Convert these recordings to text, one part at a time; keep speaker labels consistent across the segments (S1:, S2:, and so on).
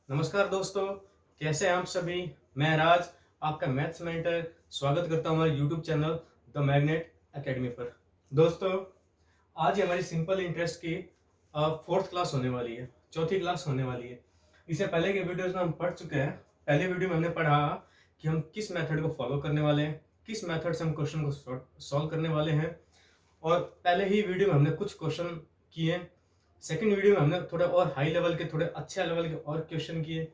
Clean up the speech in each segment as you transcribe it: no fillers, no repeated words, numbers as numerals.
S1: नमस्कार दोस्तों, कैसे हैं आप सभी। मैं राज, आपका मैथ्स मेंटर, स्वागत करता हूं हमारे YouTube channel the magnet academy पर। दोस्तों, आज ही हमारी सिंपल इंटरेस्ट की फोर्थ क्लास होने वाली है, चौथी क्लास होने वाली है। इससे पहले के वीडियोस में हम पढ़ चुके हैं। पहले वीडियो में हमने पढ़ा कि हम किस मेथड को फॉलो करने वाले हैं, किस मेथड से हम क्वेश्चन को सॉल्व करने वाले हैं। और पहले ही वीडियो में हमने कुछ क्वेश्चन किए। सेकंड वीडियो में हमने थोड़े और हाई लेवल के, थोड़े अच्छे लेवल के और क्वेश्चन किए।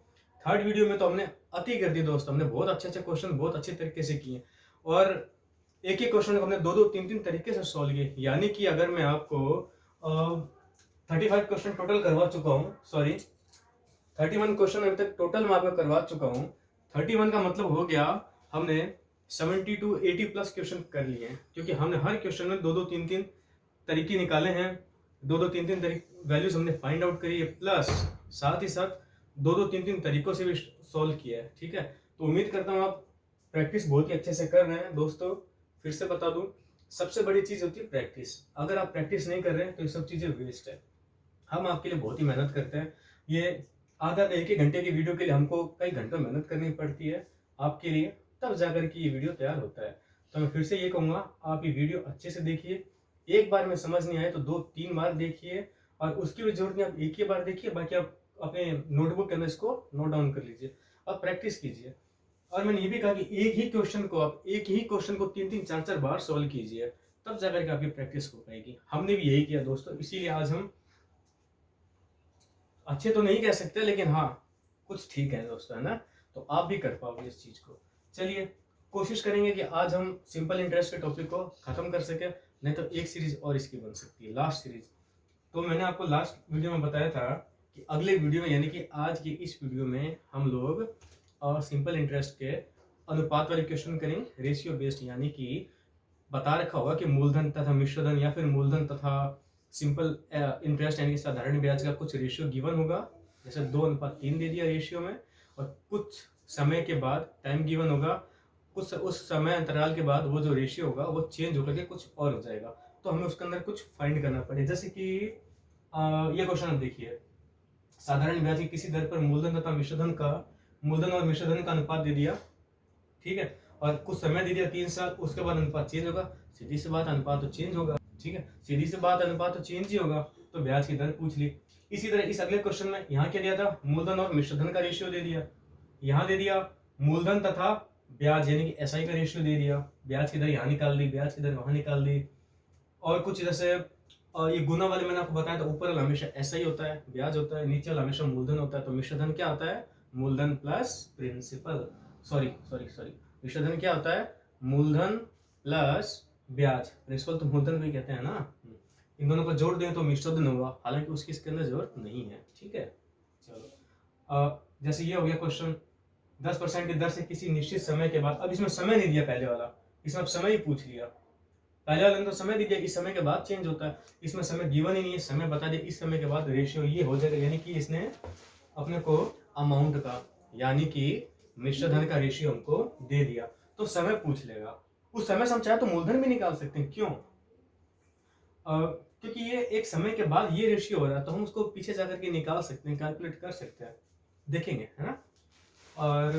S1: थर्ड वीडियो में तो हमने अति कर दी दोस्तों, हमने बहुत अच्छे अच्छे क्वेश्चन बहुत अच्छे तरीके से किए। और एक ही क्वेश्चन को हमने दो दो तीन तीन तरीके से सॉल्व किए। यानी कि अगर मैं आपको 35 क्वेश्चन टोटल करवा चुका हूँ, सॉरी 31 क्वेश्चन अभी तक टोटल मैं आपको करवा चुका हूँ। 31 का मतलब हो गया हमने 70 to 80 प्लस क्वेश्चन कर लिए हैं, क्योंकि हमने हर क्वेश्चन में दो दो तीन तीन तरीके निकाले हैं, दो दो तीन तीन वैल्यूज हमने फाइंड आउट करी है, प्लस साथ ही साथ दो दो तीन तीन तरीकों से भी सॉल्व किया है। ठीक है, तो उम्मीद करता हूँ आप प्रैक्टिस बहुत ही अच्छे से कर रहे हैं। दोस्तों, फिर से बता दूं, सबसे बड़ी चीज होती है प्रैक्टिस। अगर आप प्रैक्टिस नहीं कर रहे हैं तो ये सब चीजें वेस्ट है। हम आपके लिए बहुत ही मेहनत करते हैं। ये आधा एक एक घंटे की वीडियो के लिए हमको कई घंटों मेहनत करनी पड़ती है आपके लिए, तब जाकर के ये वीडियो तैयार होता है। तो मैं फिर से ये कहूँगा, आप ये वीडियो अच्छे से देखिए। एक बार में समझ नहीं आए तो दो तीन बार देखिए, और उसकी भी जरूरत नहीं, आप एक ही बार देखिए, बाकी आप अपने नोटबुक के अंदर इसको नोट डाउन कर लीजिए और प्रैक्टिस कीजिए। और मैंने ये भी कहा कि एक ही क्वेश्चन को आप एक ही क्वेश्चन को तीन तीन चार चार बार सॉल्व कीजिए, तब जाकर के आपकी प्रैक्टिस हो पाएगी। हमने भी यही किया दोस्तों, इसीलिए आज हम अच्छे तो नहीं कह सकते, लेकिन हाँ कुछ ठीक है दोस्तों, है ना। तो आप भी कर पाओगे इस चीज को। चलिए, कोशिश करेंगे कि आज हम सिंपल इंटरेस्ट के टॉपिक को खत्म कर सके, नहीं तो एक सीरीज और इसकी बन सकती है, लास्ट सीरीज। तो मैंने आपको लास्ट वीडियो में बताया था कि अगले वीडियो में, यानी कि आज की इस वीडियो में, हम लोग सिंपल इंटरेस्ट के अनुपात वाले क्वेश्चन करेंगे, रेशियो बेस्ड। यानी कि बता रखा होगा कि मूलधन तथा मिश्रधन, या फिर मूलधन तथा सिंपल इंटरेस्ट यानी कि साधारण ब्याज का कुछ रेशियो गिवन होगा, जैसे 2:3 दे दिया रेशियो में, और कुछ समय के बाद टाइम गिवन होगा, कुछ उस समय अंतराल के बाद वो जो रेशियो होगा वो चेंज होकर के कुछ और हो जाएगा। तो हमें उसके अंदर कुछ फाइंड करना पड़े। जैसे कि ये क्वेश्चन आप देखिए, साधारण ब्याज की किसी दर पर मूलधन तथा मिश्रधन का, मूलधन और मिश्रधन का अनुपात दे दिया, ठीक है, और कुछ समय दे दिया 3 साल, उसके बाद अनुपात चेंज होगा। सीधी सी बात, अनुपात तो चेंज होगा। ठीक है, सीधी सी बात, अनुपात तो चेंज ही होगा। तो ब्याज की दर पूछ ली। इसी तरह इस अगले क्वेश्चन में यहाँ क्या दिया था, मूलधन और मिश्रधन का रेशियो दे दिया। यहाँ दे दिया मूलधन तथा ब्याज यानी कि एसआई का रेशियो दे दिया। ब्याज की दर यहाँ निकाल दी, ब्याज की दर वहां निकाल दी। और कुछ जैसे ये गुना वाले मैंने आपको बताया था, ऊपर वाला हमेशा एसआई होता है, ब्याज होता है, नीचे वाला हमेशा मूलधन होता है। तो मिश्रधन क्या होता है, मूलधन plus principal, sorry sorry sorry, मिश्रधन क्या होता है, मूलधन प्लस ब्याज। प्रिंसिपल तो मूलधन भी कहते हैं ना। इन दोनों को जोड़ दें तो मिश्रधन होगा, हालांकि उसकी इसके अंदर जरूरत नहीं है। ठीक है, चलो जैसे ये हो गया क्वेश्चन, 10% की दर से किसी निश्चित समय के बाद। अब इसमें समय नहीं दिया पहले वाला, इसमें अब समय ही पूछ लिया। पहले वाले ने तो समय दिया, इस समय के बाद चेंज होता है, इसमें समय गिवन ही नहीं है, समय बता दिया, इस समय के बाद रेशियो ये हो जाएगा। यानी कि इसने अपने को अमाउंट का, यानी कि मिश्रधन का रेशियो हमको दे दिया, तो समय पूछ लेगा। उस समय से हम चाहे तो मूलधन भी निकाल सकते हैं। क्यों? क्योंकि ये एक समय के बाद ये रेशियो हो रहा है, तो हम उसको पीछे जाकर के निकाल सकते हैं, कैलकुलेट कर सकते हैं, देखेंगे, है ना। और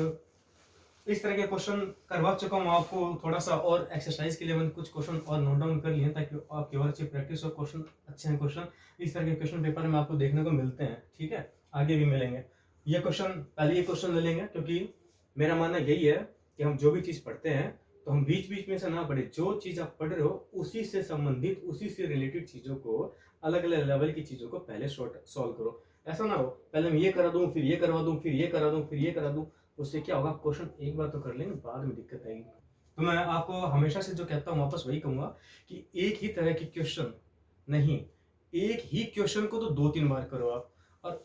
S1: इस तरह के क्वेश्चन करवा चुका हूँ आपको। थोड़ा सा और एक्सरसाइज के लिए मैंने कुछ क्वेश्चन और नोट डाउन कर लिए, ताकि आपकी और अच्छी प्रैक्टिस हो। क्वेश्चन अच्छे हैं, क्वेश्चन इस तरह के क्वेश्चन पेपर में आपको देखने को मिलते हैं। ठीक है, आगे भी मिलेंगे। ये क्वेश्चन, पहले ये क्वेश्चन ले लेंगे, क्योंकि मेरा मानना यही है कि हम जो भी चीज पढ़ते हैं तो हम बीच बीच में से ना पढ़े। जो चीज आप पढ़ रहे हो उसी से संबंधित, उसी से रिलेटेड चीजों को, अलग अलग लेवल की चीजों को पहले सॉल्व करो। ऐसा ना हो पहले मैं ये करा दूं, फिर ये करवा दूं, फिर ये करा दूं, फिर ये करा दूं। उससे क्या होगा, क्वेश्चन एक बार तो कर लेंगे, बाद में दिक्कत आएगी। तो मैं आपको हमेशा से जो कहता हूँ, वापस वही कहूंगा कि एक ही तरह के क्वेश्चन नहीं, एक ही क्वेश्चन को तो 2-3 बार करो आप, और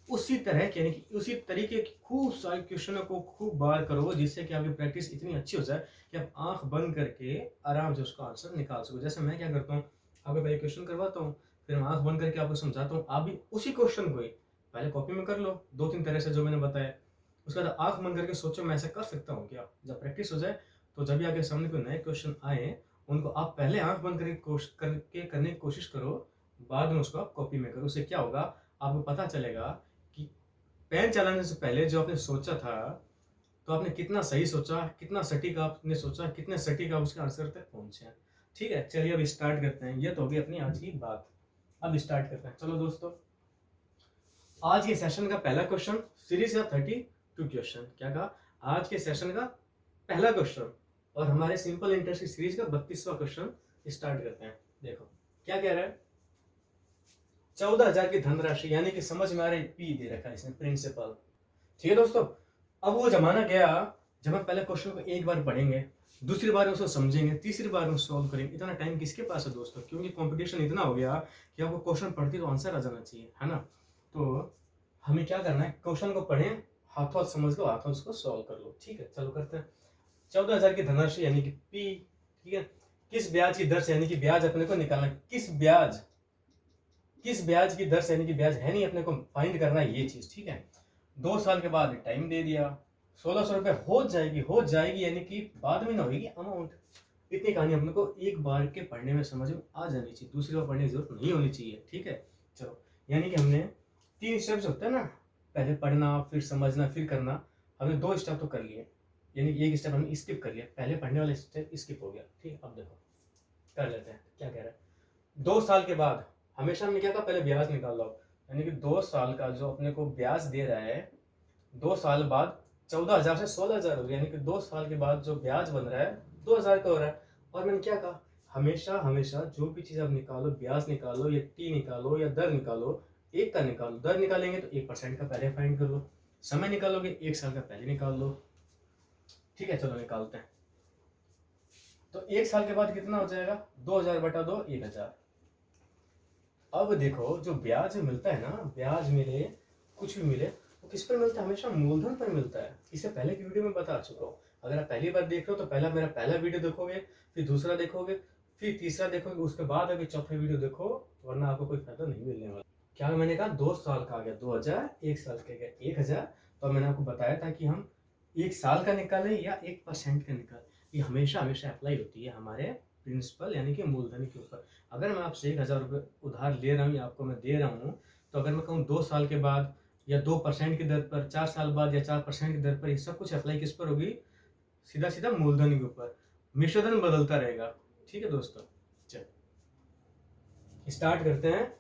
S1: उसी तरह के, यानी कि उसी तरीके की खूब सारे क्वेश्चनों को खूब बार करो, जिससे कि आपकी प्रैक्टिस इतनी अच्छी हो जाए कि आप आंख बंद करके आराम से उसका आंसर निकाल सको। जैसे मैं क्या करता हूँ, आपको पहले क्वेश्चन करवाता हूँ, फिर मैं आंख बंद करके आपको समझाता हूँ। आप भी उसी क्वेश्चन को ही पहले कॉपी में कर लो 2-3 तरह से जो मैंने बताया, उसके बाद आंख बंद करके सोचो मैं ऐसा कर सकता हूँ क्या। जब प्रैक्टिस हो जाए तो जब भी आगे सामने कोई नए क्वेश्चन आए, उनको आप पहले आंख बंद करके करने की कोशिश करो, बाद में उसको आप कॉपी में करो। उससे क्या होगा, आपको पता चलेगा कि पेन चलाने से पहले जो आपने सोचा था, तो आपने कितना सही सोचा, कितना सटीक आपने सोचा, कितने सटीक आप उसके आंसर तक पहुंचे। ठीक है, चलिए अब स्टार्ट करते हैं। ये तो होगी अपनी आज की बात। अब स्टार्ट करते हैं। चलो दोस्तों, आज के सेशन का पहला क्वेश्चन, सीरीज का 32 क्वेश्चन। क्या कहा? आज के सेशन का पहला क्वेश्चन और हमारे सिंपल इंटरेस्ट की सीरीज का 32वां क्वेश्चन स्टार्ट करते हैं। देखो क्या कह रहा है। 14,000 की धनराशि, यानी कि समझ में आ रहा है, पी दे रखा है इसने, प्रिंसिपल। ठीक है दोस्तों, अब वो जमाना गया जब हम पहले क्वेश्चन को एक बार पढ़ेंगे, दूसरी बार उसको समझेंगे, तीसरी बार में सॉल्व करेंगे। इतना टाइम किसके पास है दोस्तों? क्योंकि कंपटीशन इतना हो गया कि आपको क्वेश्चन पढ़ते तो आंसर आ जाना चाहिए, है ना। तो हमें क्या करना है, क्वेश्चन को पढ़ें, हाथों हाथ समझ लो, हाथों उसको सॉल्व कर लो। ठीक है, चलो करते हैं। 14,000 की धनराशि यानी कि पी। ठीक है, किस ब्याज की दर से, यानी कि ब्याज अपने को निकालना है। किस ब्याज की दर से, यानी कि ब्याज है नहीं, अपने को फाइंड करना है ये चीज। ठीक है, 2 साल के बाद टाइम दे दिया, 1,600 रुपए हो जाएगी, यानी कि बाद में ना होगी अमाउंट। इतनी कहानी अपने को एक बार के पढ़ने में समझ में आ जानी चाहिए, दूसरी बार पढ़ने की जरूरत नहीं होनी चाहिए। ठीक है, चलो, यानी कि हमने 3 स्टेप्स होते हैं ना, पहले पढ़ना, फिर समझना, फिर करना। हमने 2 स्टेप तो कर लिए, यानी कि एक स्टेप हमने स्किप कर लिया, पहले पढ़ने वाला स्टेप स्किप हो गया। ठीक, अब देखो कर लेते हैं। क्या कह रहा है, 2 साल के बाद, हमेशा हमने क्या कहा, पहले ब्याज निकाल लो, यानी कि 2 साल का जो अपने को ब्याज दे रहा है, 2 साल बाद 14,000 से 16,000 हो गया, यानी कि 2 साल के बाद जो ब्याज बन रहा है 2,000 का हो रहा है। और मैंने क्या कहा, हमेशा हमेशा जो भी चीज आप निकालो, ब्याज निकालो या टी निकालो या दर निकालो, एक का निकालो। दर निकालेंगे तो 1% का पहले फाइंड कर लो, समय निकालोगे 1 साल का पहले निकाल लो। ठीक है, चलो निकालते हैं। तो 1 साल के बाद कितना हो जाएगा, 2,000 बटा 2 1,000। अब देखो, जो ब्याज मिलता है ना, ब्याज मिले कुछ भी मिले, वो किस पर मिलता है, हमेशा मूलधन पर मिलता है। इससे पहले की वीडियो में बता चुका हूँ। अगर आप पहली बार देख रहे हो तो पहला मेरा पहला वीडियो देखोगे, फिर दूसरा देखोगे, फिर तीसरा देखोगे, उसके बाद अभी चौथा वीडियो देखो, वरना आपको कोई फायदा नहीं मिलने वाला। क्या मैंने कहा, 2 साल का आ गया 2,000, 1 साल का गया 1,000। तो मैंने आपको बताया था कि हम 1 साल का निकालें या 1% का निकालें, ये हमेशा हमेशा अप्लाई होती है हमारे प्रिंसिपल यानी कि मूलधन के ऊपर। अगर मैं आपसे 1,000 रुपये उधार ले रहा हूँ या आपको मैं दे रहा हूँ, तो अगर मैं कहूँ 2 साल के बाद या 2% की दर पर, 4 साल बाद या 4% की दर पर, ये सब कुछ अप्लाई किस पर होगी, सीधा सीधा मूलधन के ऊपर। मिश्रधन बदलता रहेगा। ठीक है दोस्तों, चल स्टार्ट करते हैं।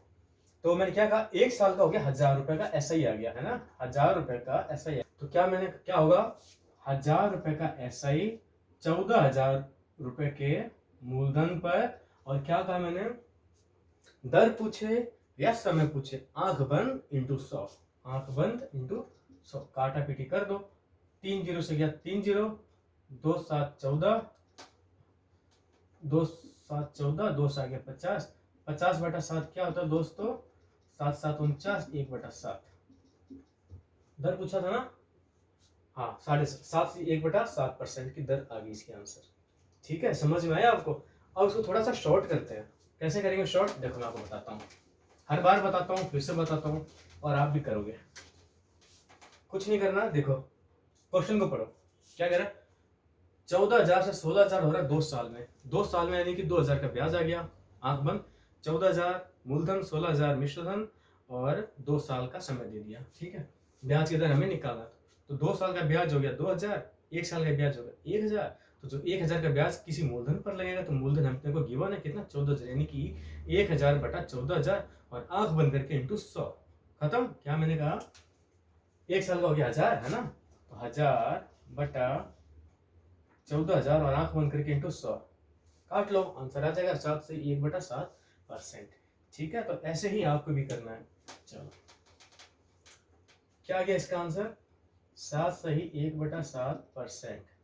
S1: तो मैंने क्या कहा, 1 साल का हो गया 1,000 रुपए का एसआई आ गया, है ना, 1,000 रुपए का एसआई। तो क्या मैंने क्या होगा, 1,000 रुपए का एसआई 14,000 रुपए के मूलधन पर। और क्या कहा मैंने, दर पूछे या समय पूछे, आंख बंद इंटू 100, आंख बंद इंटू 100, काटा पीटी कर दो। 3 जीरो से गया 3 जीरो, 2 7 14, 2 7 14, 2 से गया 50, 50 बटा 7 क्या होता है दोस्तों, 7 7 49, 1 बटा 7। दर पूछा था ना, हाँ 7.5 से 1 बटा 7% की दर आ गई इसकी आंसर। ठीक है, समझ में आया आपको। अब उसको थोड़ा सा शॉर्ट करते हैं। कैसे करेंगे शॉर्ट, देखो मैं आपको बताता हूँ, हर बार बताता हूँ, फिर से बताता हूँ, और आप भी करोगे। कुछ नहीं करना, देखो क्वेश्चन को पढ़ो। क्या कह रहा है, 14,000 से 16,000 हो रहा है 2 साल में। 2 साल में यानी कि 2,000 का ब्याज आ गया, आंख बंद। 14,000 मूलधन, 16,000 मिश्रधन, और 2 साल का समय दे दिया। ठीक है, ब्याज की दर हमें निकालना था। तो 2 साल का ब्याज हो गया 2,000, 1 साल का ब्याज हो गया 1,000। तो जो 1,000 का ब्याज किसी मूलधन पर लगेगा, तो मूलधन हमने को गिवन है कितना, 14,000, यानी कि 1,000 बटा 14,000, और आंख बंद करके इंटू 100। खत्म। क्या मैंने कहा, 1 साल का हो गया 1,000, है ना, तो 1,000 बटा 14,000 और आंख बंद करके इंटू 100, काट लो, आंसर आ जाएगा 7 से 1 बटा 7%। ठीक है, तो ऐसे ही आपको भी करना है। चलो, क्या आ गया इसका आंसर, 7 सही 1 बटा 7%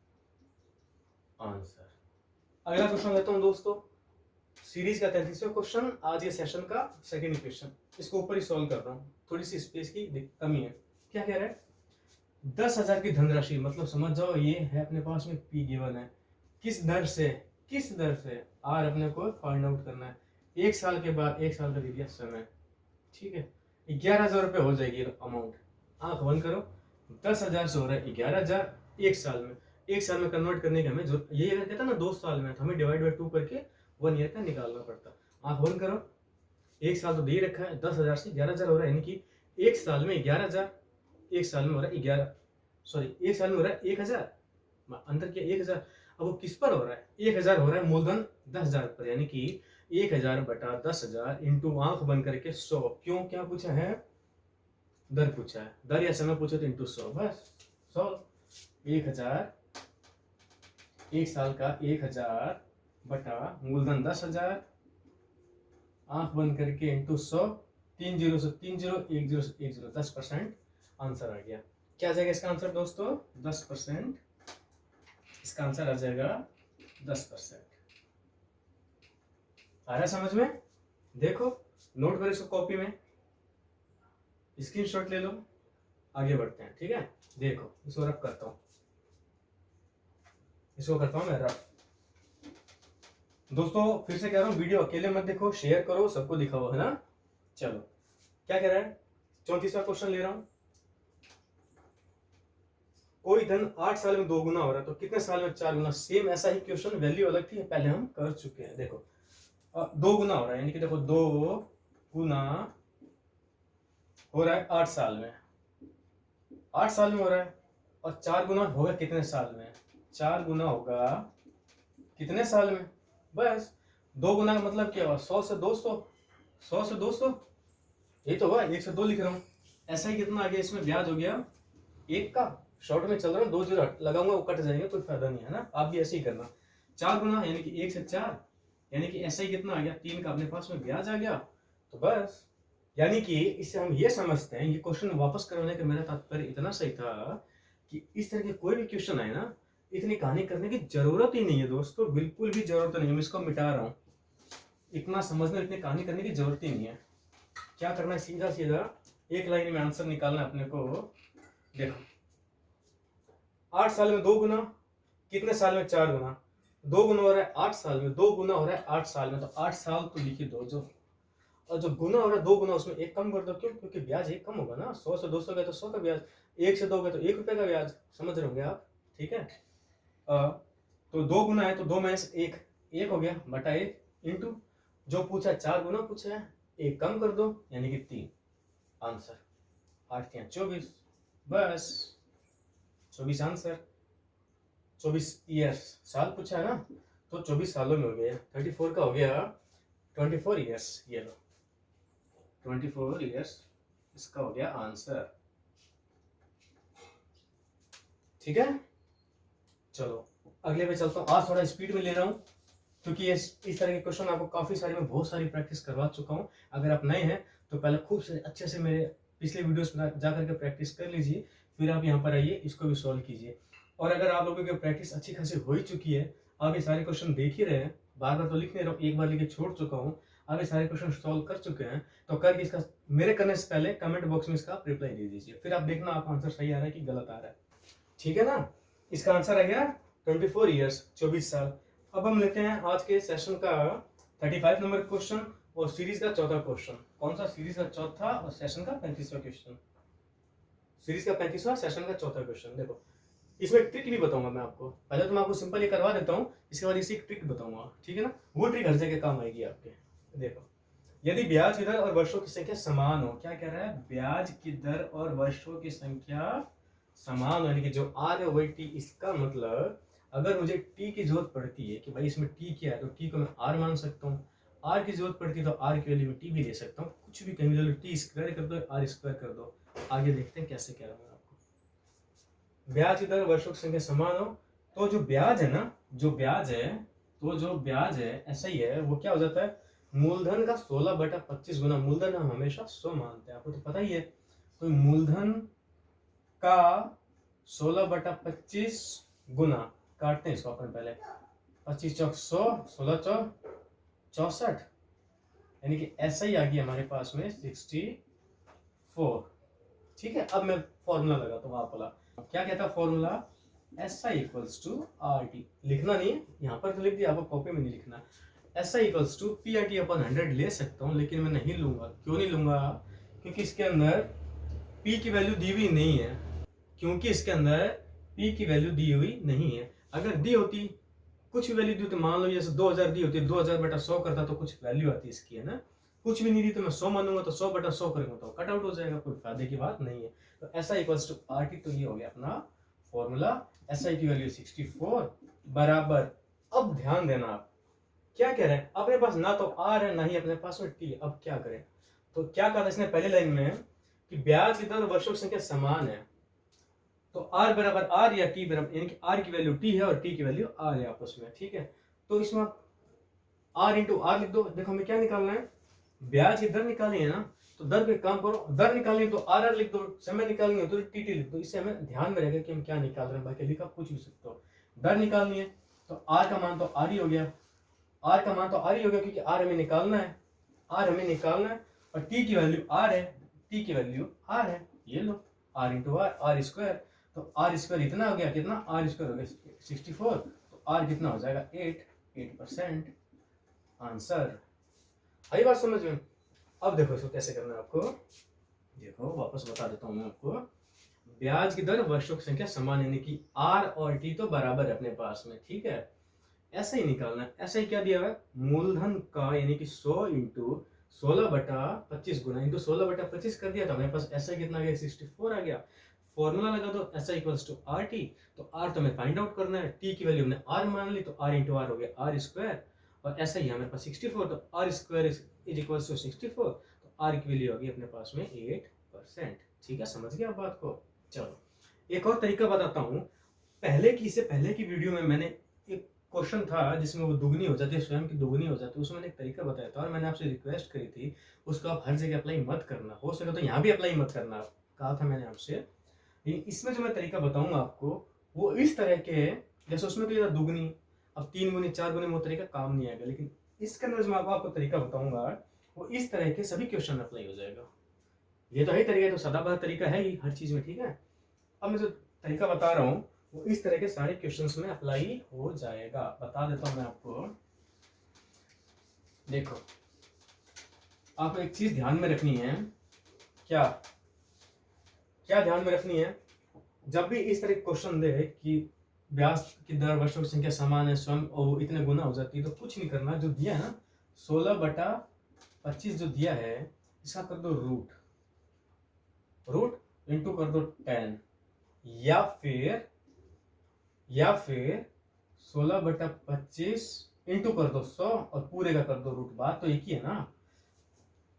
S1: आंसर। अगला क्वेश्चन लेता हूं दोस्तों, सीरीज का 33वां क्वेश्चन, आज ये सेशन का सेकंड क्वेश्चन। इसको ऊपर ही सॉल्व कर रहा हूं, थोड़ी सी स्पेस की कमी है। क्या कह रहा है, 10,000 की धनराशि, मतलब समझ जाओ ये है अपने पास में पी गिवन है, किस दर से आर अपने को फाइंड आउट करना है। 1 साल के बाद, 1 साल का दे दिया समय। ठीक है, 11,000 रुपये हो जाएगी अमाउंट। आंख बंद करो, 10,000 से हो रहा है 11,000 1 साल में। 1 साल में कन्वर्ट करने की हमें जो ये अगर कहता ना 2 साल में, तो हमें डिवाइड बाई 2 करके 1 ईयर का निकालना पड़ता। आंख बंद करो, 1 साल तो दे रखा है, 10,000 से 11,000 हो रहा है, यानी कि 1 साल में 11,000, एक साल में हो रहा है 11, सॉरी एक साल में हो रहा है 1000, अंतर क्या 1000। अब वो किस पर हो रहा है, 1000 हो रहा है मूलधन 10,000 पर, यानी कि 1000 बटा 10,000 इंटू आंख बंद करके 100। क्यों, क्या पूछा है, दर पूछा है, दर या समय पूछो तो इंटू 100, बस 100। 1000, एक साल का 1000 बटा मूलधन 10,000, आंख बंद करके इंटू 100, 3 0 से 3 0, 1 0 से 1 0, 10% आंसर आ गया। क्या आ जाएगा इसका आंसर दोस्तों, 10%। इसका आंसर आ जाएगा 10%। आ रहा है समझ में, देखो नोट करो इसको कॉपी में, स्क्रीनशॉट ले लो, आगे बढ़ते हैं। ठीक है, देखो इसको रफ करता हूं, इसको करता हूं मैं रफ। दोस्तों फिर से कह रहा हूं, वीडियो अकेले मत देखो, शेयर करो, सबको दिखाओ, है ना। चलो क्या कह रहा है, 34वां क्वेश्चन ले रहा हूं। कोई धन 8 साल में 2 गुना हो रहा है तो कितने साल में 4 गुना। सेम ऐसा ही क्वेश्चन, वैल्यू अलग थी, पहले हम कर चुके हैं। देखो 2 गुना हो रहा है, यानी कि देखो 2 गुना हो रहा है 8 साल में, 8 साल में हो रहा है, और 4 गुना होगा कितने साल में, 4 गुना होगा कितने साल में। बस 2 गुना का मतलब क्या हुआ, 100 से 200, 100 से 200, ये तो हुआ, 1 से 2 लिख रहा हूँ। ऐसा ही कितना आ गया, इसमें ब्याज हो गया 1 का, शॉर्ट में चल रहा हूँ, 2 जीरो लगाऊंगा वो कट जाएंगे, कोई फायदा नहीं है ना। आप भी ऐसे ही करना, 4 गुना यानी कि 1 से 4, यानी कि ऐसा ही कितना आ गया, 3 का अपने पास में ब्याज आ गया। तो बस यानी कि इससे हम ये समझते हैं, ये क्वेश्चन वापस करने का मेरा तात्पर्य इतना सही था कि इस तरह के कोई भी क्वेश्चन आए ना, इतनी कहानी करने की जरूरत ही नहीं है दोस्तों, बिल्कुल भी जरूरत नहीं है। मैं इसको मिटा रहा हूँ, इतना समझने इतनी कहानी करने की जरूरत ही नहीं है। क्या करना है, सीधा सीधा एक लाइन में आंसर निकालना है अपने को। देखो 8 साल में 2 गुना, कितने साल में 4 गुना, 2 गुना हो रहा है 8 साल में, 2 गुना हो रहा है 8 साल में, तो 8 साल तो लिखी दो जो, और जो गुना हो रहा है 2 गुना उसमें 1 कम कर दो, क्यों, क्योंकि ब्याज 1 कम होगा ना, 100 से 200 गए तो 100 का ब्याज, 1 से 2 गए तो 1 रुपए का ब्याज, समझ रहे होंगे आप। ठीक है, तो 2 गुना है तो 2 में से 1 हो गया बटा 1 इंटू जो पूछा 4 गुना पूछा है, 1 कम कर दो यानी कि 3, आंसर 8 या 24, बस 24 आंसर। 24 ईयर्स, साल पूछा है ना, तो 24 सालों में हो गया, 34 का हो गया 24 ईयर्स, ये लो 24 ईयर्स, इसका हो गया आंसर। ठीक है, चलो अगले पे चलता हूँ। आज थोड़ा स्पीड में ले रहा हूँ क्योंकि इस तरह के क्वेश्चन आपको काफी सारे में बहुत सारी प्रैक्टिस करवा चुका हूँ। अगर आप नए हैं तो पहले खूब से अच्छे से मेरे पिछले वीडियोस में जा करके प्रैक्टिस कर लीजिए, फिर आप यहाँ पर आइए, इसको भी सॉल्व कीजिए। और अगर आप लोगों की प्रैक्टिस अच्छी खासी हो ही चुकी है, आप ये सारे क्वेश्चन देख ही रहे हैं, बार बार तो लिख नहीं रहा हूँ, एक बार लिख के छोड़ चुका हूँ, आप ये सारे क्वेश्चन सॉल्व कर चुके हैं, तो करके इसका मेरे करने से पहले कमेंट बॉक्स में इसका रिप्लाई दे दीजिए, फिर आप देखना आपका आंसर सही आ रहा है कि गलत आ रहा है। ठीक है ना, इसका आंसर आ गया 24 ईयर्स, 24 साल। अब हम लेते हैं आज के सेशन का 35 नंबर क्वेश्चन और सीरीज का चौथा क्वेश्चन। कौन सा, सीरीज का चौथा और सेशन का 35वां क्वेश्चन, सीरीज का 35वां, सेशन का चौथा क्वेश्चन। देखो इसमें ट्रिक भी बताऊंगा मैं आपको, पहले तो मैं आपको सिंपल ये करवा देता हूँ, इसके बाद इसी ट्रिक बताऊंगा, ठीक है ना, वो ट्रिक हर जगह काम आएगी आपके। देखो यदि ब्याज की दर और वर्षों की संख्या समान हो, क्या कह रहा है, ब्याज की दर और वर्षों की संख्या समान, यानी कि जो आर है वही टी, इसका मतलब अगर मुझे टी की जरूरत पड़ती है कि भाई इसमें टी क्या है, तो टी को मैं आर मान सकता हूँ, आर की जरूरत पड़ती है तो आर की वैल्यू में टी भी ले सकता हूँ, कुछ भी कहीं भी टी स्क्वायर कर दो, आर स्क्वायर कर दो। आगे देखते हैं कैसे कह रहा हूँ आपको। ब्याज की दर वर्षों की संख्या समान हो तो जो ब्याज है ना, जो ब्याज है ऐसा ही है, वो क्या हो जाता है, मूलधन का 16/25 गुना, मूलधन हम हमेशा 100 मानते हैं, आपको तो पता ही है, तो मूलधन का 16/25 गुना, काटते हैं इसको अपन पहले, 25 चौक 100, 16 चौक 64, यानी कि ऐसा ही आ गया हमारे पास में 64। ठीक है, अब मैं फॉर्मूला लगाता हूँ, आप बोला क्या कहता है formula, SI equals to RT, लिखना नहीं है यहाँ पर तो लिख दिया, आपको कॉपी में नहीं लिखना। SI इक्वल्स टू PRT अपन 100 ले सकता हूँ, लेकिन मैं नहीं लूंगा। क्यों नहीं लूंगा, क्योंकि इसके अंदर P की वैल्यू दी हुई नहीं है, क्योंकि इसके अंदर P की वैल्यू दी हुई नहीं है। अगर दी होती, कुछ वैल्यू दी होती, मान लो जैसे 2000 दी होती, 2000/100 करता तो कुछ वैल्यू आती इसकी, है ना, कुछ भी नहीं दी तो मैं 100 मानूंगा, तो 100/100 करूंगा तो कट आउट हो जाएगा, कोई फायदे की बात नहीं है। तो SI इक्वल्स टू RT, तो ये हो गया अपना फॉर्मूला। SI की वैल्यू 64 बराबर, अब ध्यान देना आप क्या कह रहे हैं, अपने पास ना तो R है ना ही अपने पास में T। अब क्या करें, तो क्या कहा था इसने पहले लाइन में कि ब्याज की दर वर्षों की संख्या समान है, तो R बराबर R या T बराबर, यानी कि R की वैल्यू T है और T की वैल्यू R है आपस में, ठीक है। तो इसमें आप R इंटू R लिख दो। देखो हमें क्या निकालना है, ब्याज की दर निकालनी है ना, तो दर पे काम करो, दर निकालनी है तो RR लिख दो, समय निकालनी है तो TT लिख दो। इससे हमें ध्यान में रहेगा कि हम क्या निकाल रहे हैं, बाकी लिखा कुछ भी सकते हो। दर निकालनी है तो R का मान तो R ही हो गया, R का मान तो R ही हो गया क्योंकि R हमें निकालना है, R हमें निकालना है, और T की वैल्यू R है, T की वैल्यू R है, ये लो R into R, R square, तो R स्क्वायर इतना हो गया, कितना R स्क्वायर हो गया 64, तो R कितना हो जाएगा 8%। आंसर आई बात समझ में। अब देखो इसको कैसे करना है आपको, देखो वापस बता देता हूं मैं आपको। ब्याज की दर वर्षों की संख्या समान, यानी कि R और T तो बराबर है अपने पास में, ठीक है। ऐसा ही निकालना है, ऐसा ही क्या दिया हुआ है, मूलधन का यानी कि 100 इंटू 16/25 गुना इंटू 16/25 कर दिया, तो हमारे पास ऐसा कितना आ गया 64 आ गया। फॉर्मूला लगा दो SI इक्वल्स टू RT, तो R तो हमें फाइंड आउट करना है, T की वैल्यू हमने R मान ली, तो R इंटू R हो गया R स्क्वायर, और ऐसा ही हमारे पास 64, तो R square is equals to 64, तो R की वैल्यू आ गई अपने पास में 8%। ठीक है, समझ गया आप बात को। चलो एक और तरीका बताता हूँ, पहले की, इससे पहले की वीडियो में मैंने एक क्वेश्चन था जिसमें वो दुगनी हो जाती है, स्वयं की दुगनी हो जाती है, उसमें मैंने एक तरीका बताया था और मैंने आपसे रिक्वेस्ट करी थी उसको आप हर जगह अप्लाई मत करना, हो सके तो यहाँ भी अप्लाई मत करना, कहा था मैंने आपसे। इसमें जो मैं तरीका बताऊंगा आपको वो इस तरह के है, जैसे उसमें तो ये दुगनी, अब 3 गुनी 4 गुनी में वो तरीका काम नहीं आएगा, लेकिन इसके अंदर जो मैं आपको तरीका बताऊंगा वो इस तरह के सभी क्वेश्चन में अप्लाई हो जाएगा। ये तो है तरीका, तो सदाबहार तरीका है ही हर चीज में, ठीक है। अब मैं जो तरीका बता रहा हूँ वो इस तरह के सारे क्वेश्चंस में अप्लाई हो जाएगा, बता देता हूं मैं आपको। देखो आपको एक चीज ध्यान में रखनी है, क्या क्या ध्यान में रखनी है, जब भी इस तरह क्वेश्चन दे कि ब्याज की दर वर्षों की संख्या समान है स्वयं और वो इतने गुना हो जाती है, तो कुछ नहीं करना, जो दिया है ना 16/25 जो दिया है इसका कर दो रूट इंटू कर दो 10, या फिर 16/25 इंटू कर दो 100 और पूरे का कर दो रूट। बात तो एक ही है ना,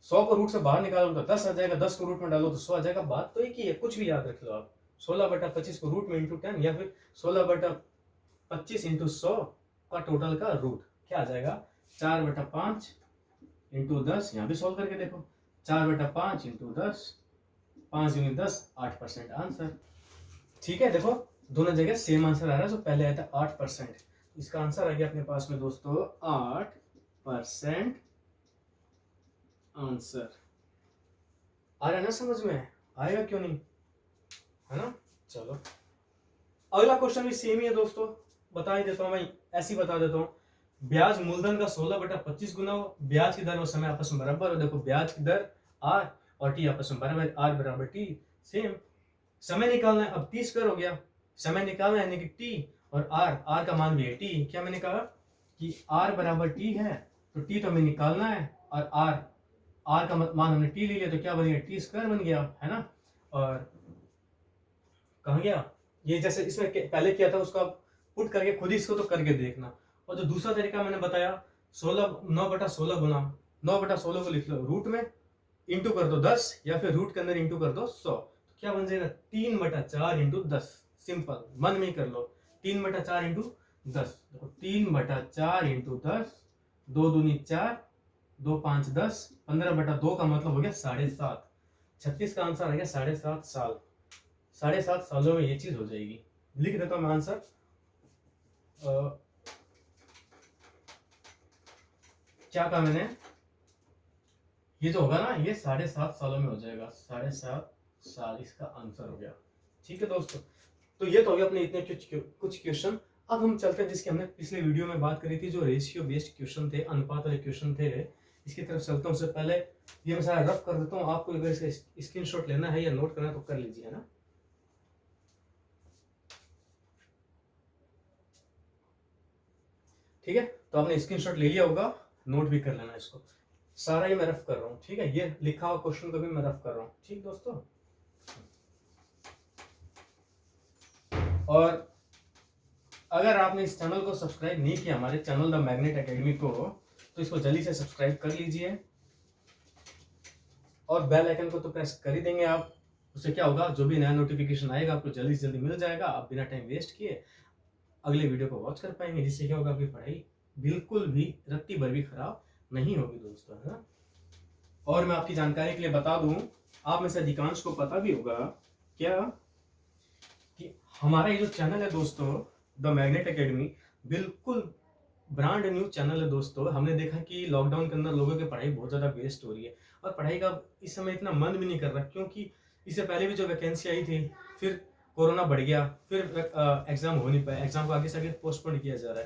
S1: 100 को रूट से बाहर निकालो तो 10 आ जाएगा, 10 को रूट में डालो तो 100 आ जाएगा, बात तो एक ही है, कुछ भी याद रख लो आप। 16/25 को रूट में इंटू 10, या फिर 16/25 इंटू 100 का टोटल का रूट क्या आ जाएगा 4/5 इंटू 10, यहाँ भी सॉल्व करके देखो, 4/5 इंटू 10, 5 यूनिट 10, 8% आंसर। ठीक है, देखो दोनों जगह सेम आंसर आ रहा है, जो पहले आया था 8%, इसका आंसर आ गया अपने पास में दोस्तों 8% आंसर। आ रहा है ना समझ में, आएगा क्यों नहीं, है ना। चलो अगला क्वेश्चन भी सेम ही है दोस्तों, बता ही देता हूं मैं, ऐसे ही बता देता हूं। ब्याज मूलधन का 16/25 गुना हो, ब्याज की दर और समय आपस में बराबर हो। देखो ब्याज की दर R और T आपस में बराबर, R बराबर T सेम। समय निकालना है, अब T स्क्वायर हो गया, समय निकालना है यानी कि T और R का मान भी है T। क्या मैंने कहा कि R बराबर T है, तो T तो हमें निकालना है, और R का मान हमने T ले लिया, तो क्या बन गया T स्क्वायर बन गया, है ना। और कहाँ गया ये, जैसे इसमें पहले किया था उसको आप पुट करके खुद ही इसको तो करके देखना। और जो दूसरा तरीका मैंने बताया 9/16 गुना, 9/16 को लिख लो रूट में, इंटू कर दो 10, या फिर रूट के अंदर इंटू कर दो 100, तो क्या बन जाएगा 3/4 इंटू 10। सिंपल, मन में ही कर लो, 3/4 इंटू 10, देखो 3/4 इंटू 10, 2 दूनी 4, 2 5 10, 15/2 का मतलब हो गया 7.5, 36 का आंसर आ गया 7.5 साल। 7.5 सालों में ये चीज हो जाएगी। लिख देता हूं मैं आंसर, क्या कहा मैंने, ये जो होगा ना ये 7.5 सालों में हो जाएगा, 7.5 साल इसका आंसर हो गया। ठीक है दोस्तों, तो ये तो हो गया अपने इतने कुछ क्वेश्चन। अब हम चलते हैं जिसकी हमने पिछले वीडियो में बात करी थी, जो रेशियो बेस्ड क्वेश्चन थे, अनुपात वाले क्वेश्चन थे, इसकी तरफ चलता हूँ। उससे पहले ये मैं सारा रफ कर देता हूँ, आपको अगर इसका स्क्रीनशॉट लेना है या नोट करना है तो कर लीजिए, है ना। ठीक है, तो आपने स्क्रीनशॉट ले लिया होगा, नोट भी कर लेना इसको। सारा ही मैं रफ कर रहा हूँ, ठीक है। ये लिखा हुआ क्वेश्चन को भी मैं रफ कर रहा हूँ, ठीक दोस्तों। और अगर आपने इस चैनल को सब्सक्राइब नहीं किया, हमारे चैनल द मैग्नेट एकेडमी को, तो इसको जल्दी से सब्सक्राइब कर लीजिए और बेल आइकन को तो प्रेस कर ही देंगे आप। उससे क्या होगा, जो भी नया नोटिफिकेशन आएगा आपको जल्दी से जल्दी मिल जाएगा, आप बिना टाइम वेस्ट किए अगले वीडियो को वॉच कर पाएंगे, जिससे क्या होगा, आपकी पढ़ाई बिल्कुल भी रत्ती भर भी खराब नहीं होगी दोस्तों, है ना। और मैं आपकी जानकारी के लिए बता दूं, आप में से अधिकांश को पता भी होगा क्या कि हमारा ये जो चैनल है दोस्तों, द मैग्नेट एकेडमी, बिल्कुल ब्रांड न्यू चैनल है दोस्तों। हमने देखा कि लॉकडाउन के अंदर लोगों की पढ़ाई बहुत ज़्यादा वेस्ट हो रही है और पढ़ाई का इस समय इतना मन भी नहीं कर रहा, क्योंकि इससे पहले भी जो वैकेंसी आई थी, फिर कोरोना बढ़ गया, फिर एग्ज़ाम हो नहीं पाया, एग्ज़ाम को आगे से आगे पोस्टपोन किया जा रहा है।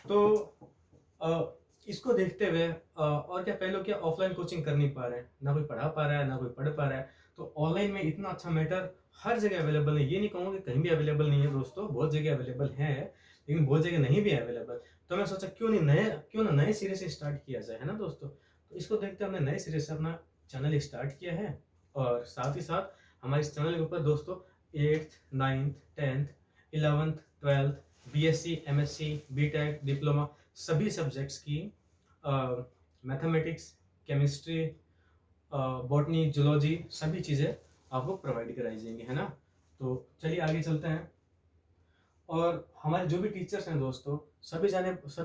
S1: तो इसको देखते हुए और क्या, कई लोग क्या ऑफलाइन कोचिंग कर नहीं पा रहे हैं, ना कोई पढ़ा पा रहा है ना कोई पढ़ पा रहा है। तो ऑनलाइन में इतना अच्छा मैटर हर जगह अवेलेबल है, ये नहीं कहूँगा कि कहीं भी अवेलेबल नहीं है दोस्तों, बहुत जगह अवेलेबल है, लेकिन बहुत जगह नहीं भी है अवेलेबल। तो मैं सोचा क्यों ना नए सिरे से स्टार्ट किया जाए, है ना दोस्तों। तो इसको देखते हमने नए सिरे से अपना चैनल स्टार्ट किया है। और साथ ही साथ हमारे इस चैनल के ऊपर दोस्तों 8th 9th 10th 11th 12th BSc MSc BTech diploma सभी सब्जेक्ट्स की मैथमेटिक्स, केमिस्ट्री, बॉटनी, जूलॉजी सभी चीज़ें आपको प्रोवाइड कराई जाएंगी, है ना। तो चलिए आगे चलते हैं। और हमारे जो भी टीचर्स हैं दोस्तों, सभी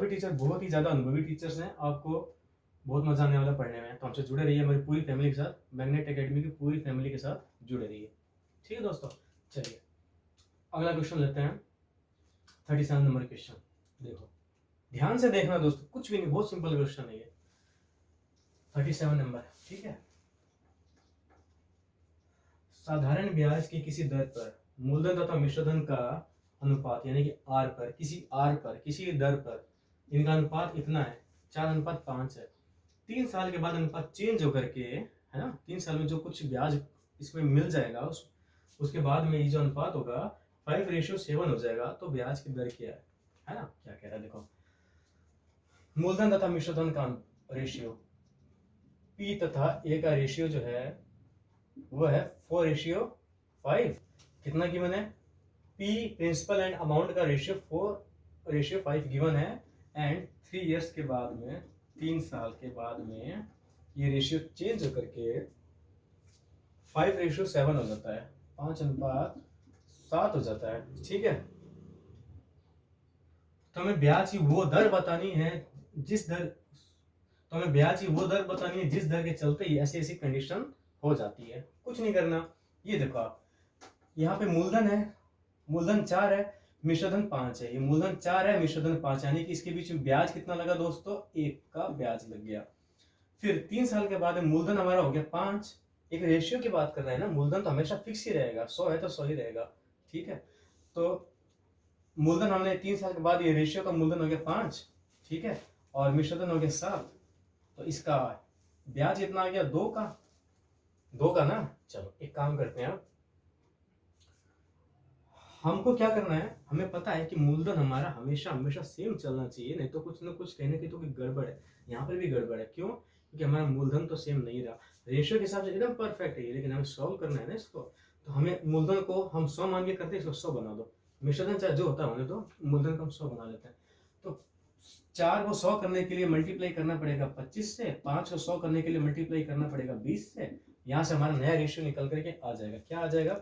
S1: टीचर बहुत ही ज़्यादा अनुभवी टीचर्स हैं, आपको बहुत मजा आने वाला पढ़ने में। तो हमसे जुड़े रहिए, हमारी पूरी फैमिली के साथ, मैग्नेट एकेडमी की पूरी फैमिली के साथ जुड़े रहिए, ठीक है दोस्तों। चलिए अगला क्वेश्चन लेते हैं, 37 नंबर क्वेश्चन। देखो ध्यान से देखना दोस्तों, कुछ भी नहीं, बहुत सिंपल क्वेश्चन है ये, 37 नंबर, ठीक है। साधारण ब्याज की किसी दर पर मूलधन तथा मिश्रधन का अनुपात, यानी कि आर पर, किसी दर पर इनका अनुपात इतना है, 4:5 है। 3 साल के बाद अनुपात चेंज होकर के, है ना, 3 साल में जो कुछ ब्याज इसमें मिल जाएगा, उसके बाद में ये जो अनुपात होगा 5:7 हो जाएगा। तो ब्याज की दर क्या है ना, क्या कह रहा है देखो, मूलधन तथा मिश्रधन का रेशियो पी तथा ए का रेशियो जो है वो है 4:5। कितना गिवन है, पी प्रिंसिपल एंड अमाउंट का रेशियो 4:5 गिवन है। एंड 3 इयर्स के बाद में, 3 साल के बाद में ये रेशियो चेंज होकर के 5:7 हो जाता है, 5:7 हो जाता है, ठीक है। तो हमें ब्याज की वो दर बतानी है जिस दर के चलते ही ऐसी ऐसी कंडीशन हो जाती है। कुछ नहीं करना, ये देखो आप, यहाँ पे मूलधन है, मूलधन 4 है, मिश्रधन 5 है। ये मूलधन 4 है, मिश्रधन 5, यानी कि इसके बीच में ब्याज कितना लगा दोस्तों, 1 का ब्याज लग गया। फिर 3 साल के बाद मूलधन हमारा हो गया 5। एक रेशियो की बात कर रहे हैं ना, मूलधन तो हमेशा फिक्स ही रहेगा, 100 है तो 100 ही रहेगा, ठीक है। तो मूलधन हमने 3 साल के बाद, ये रेशियो का मूलधन हो गया 5, ठीक है, और मिश्रधन हो गया 7। तो इसका ब्याज कितना आ गया, 2 का ना। चलो एक काम करते हैं, हमको क्या करना है, हमें पता है कि मूलधन हमारा हमेशा हमेशा सेम चलना चाहिए, नहीं तो कुछ ना कुछ कहने की तो गड़बड़ है। यहाँ पर भी गड़बड़ है, क्यों, क्योंकि हमारा मूलधन तो सेम नहीं रहा, रेशियो के हिसाब से एकदम परफेक्ट है ये, लेकिन हमें सॉल्व करना है ना इसको। तो हमें मूलधन को हम 100 मान के करते हैं, इसको 100 बना दो, मिश्रधन चाहे जो होता है होने दो, मूलधन को हम 100 बना लेते हैं। तो 4 को 100 करने के लिए मल्टीप्लाई करना पड़ेगा 25 से, 5 को 100 करने के लिए मल्टीप्लाई करना पड़ेगा 20 से। यहाँ से हमारा नया रेशियो निकल करके आ जाएगा, क्या आ जाएगा,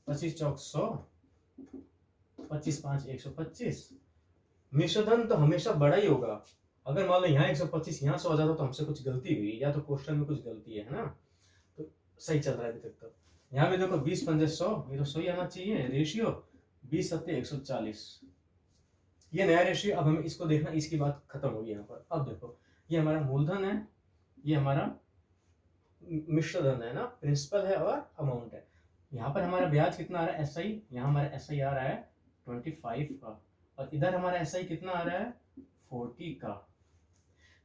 S1: 25 चौक 100, 25 5 125। मिश्रधन तो हमेशा बड़ा ही होगा। अगर मान लो यहाँ 125 यहाँ 100 आ जाता तो हमसे कुछ गलती हुई, या तो क्वेश्चन में कुछ गलती है ना। तो सही चल रहा है अभी तक। तो यहाँ पे देखो 20 पंजे 100, ये तो 100 ही आना चाहिए रेशियो, 20 सत्ते 140, ये नया रेशियो। अब हमें इसको देखना, इसकी बात खत्म होगी यहाँ पर। अब देखो ये हमारा मूलधन है, ये हमारा मिश्रधन है ना, प्रिंसिपल है और अमाउंट है। यहाँ पर हमारा ब्याज कितना आ रहा है, SI, यहाँ हमारा SI आ रहा है 25 का, और इधर हमारा SI कितना आ रहा है 40 का।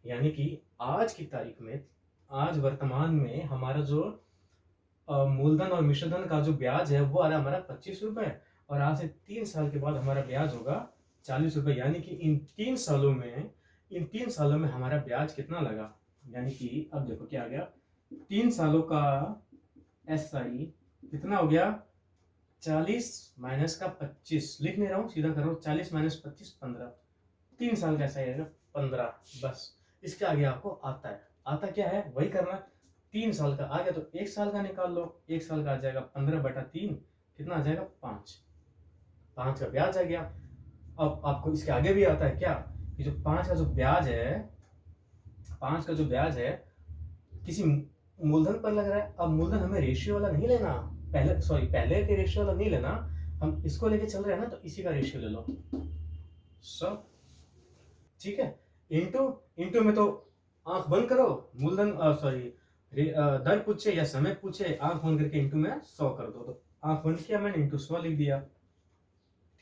S1: यानी कि आज की तारीख में, आज वर्तमान में हमारा जो मूलधन और मिश्रधन का जो ब्याज है वो आ रहा है हमारा 25 रुपए, और आज से 3 साल के बाद हमारा ब्याज होगा 40 रुपए। यानी कि इन 3 सालों में हमारा ब्याज कितना लगा, यानी कि अब देखो क्या आ गया, 3 सालों का SI कितना हो गया, 40 माइनस का 25, लिख नहीं रहा हूँ, सीधा कर रहा हूँ, 40 माइनस 25 15, 3 साल का SI आएगा 15। बस इसके आगे आपको आता क्या है वही करना। 3 साल का आ गया तो 1 साल का निकाल लो, 1 साल का आ जाएगा 15/3, कितना आ जाएगा 5 का ब्याज आ गया। अब आपको इसके आगे भी आता है क्या, कि जो 5 का जो ब्याज है, 5 का जो ब्याज है किसी मूलधन पर लग रहा है। अब मूलधन हमें रेशियो वाला नहीं लेना, पहले के रेशियो वाला नहीं लेना, हम इसको लेके चल रहे हैं ना, तो इसी का रेशियो ले लो सब, ठीक है। इंटू में तो आंख बंद करो, मूलधन दर पूछे या समय पूछे, आंख बंद करके इंटू में 100 कर दो, तो आंख बंद किया मैंने, इंटू 100 लिख दिया,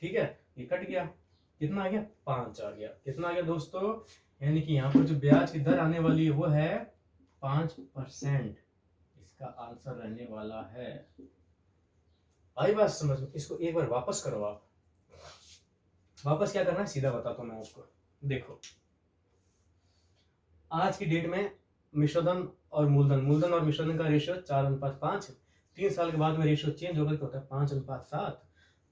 S1: ठीक है। ये कट गया, कितना आ गया 5 आ गया। कितना आ गया दोस्तों, यानी कि यहाँ पर जो ब्याज की दर आने वाली है वो है 5%। इसका आंसर रहने वाला है, आई बात समझ में। इसको एक बार वापस करो आप, वापस क्या करना है सीधा बताता हूं मैं आपको। देखो आज की डेट में मिश्रधन और मूलधन और मिश्रधन का रेशियो 4:5। 3 साल के बाद में रेशियो चेंज होकर होता है 5:7।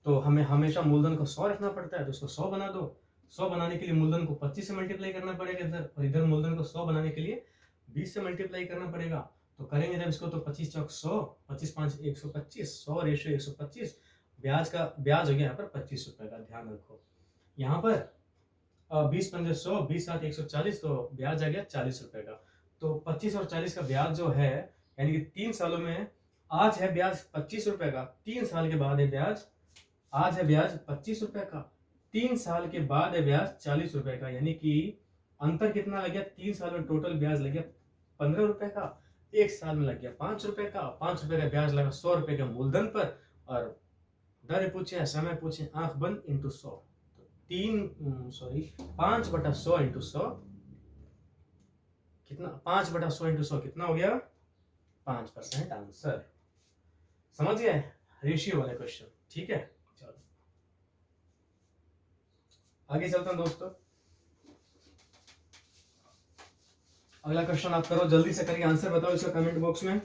S1: तो हमें हमेशा मूलधन को 100 रखना पड़ता है, तो उसको 100 बना दो। 100 बनाने के लिए मूलधन को 25 से मल्टीप्लाई करना पड़ेगा इधर, और इधर मूलधन को 100 बनाने के लिए 20 से मल्टीप्लाई करना पड़ेगा। तो करेंगे जब इसको, तो 25 चौक 100, 25 5 125, 100 रेशियो 125। ब्याज हो गया यहाँ पर 25 रुपए का, ध्यान रखो। यहाँ पर 20 पंजे 100, 20 7 140, तो ब्याज आ गया 40 रुपए का। तो 25 और 40 का ब्याज जो है, यानी कि 3 सालों में आज है ब्याज 25 रुपए का, 3 साल के बाद है ब्याज, आज है ब्याज 25 रुपए का, 3 साल के बाद है ब्याज 40 रुपए का। यानी कि अंतर कितना लग गया, 3 साल में टोटल ब्याज लग गया 15 रुपए का, 1 साल में लग गया 5 रुपए का। 5 रुपए का ब्याज लगा 100 रुपए के मूलधन पर, और दर पूछे समय पूछे, आंख बंद इंटू 100, 5/100 इंटू 100 कितना, 5/100 इंटू 100 कितना हो गया 5% आंसर। समझ गए रेशियो वाले क्वेश्चन, ठीक है। चलो आगे चलता हूं दोस्तों। अगला क्वेश्चन आप करो, जल्दी से करके आंसर बताओ इसका कमेंट बॉक्स में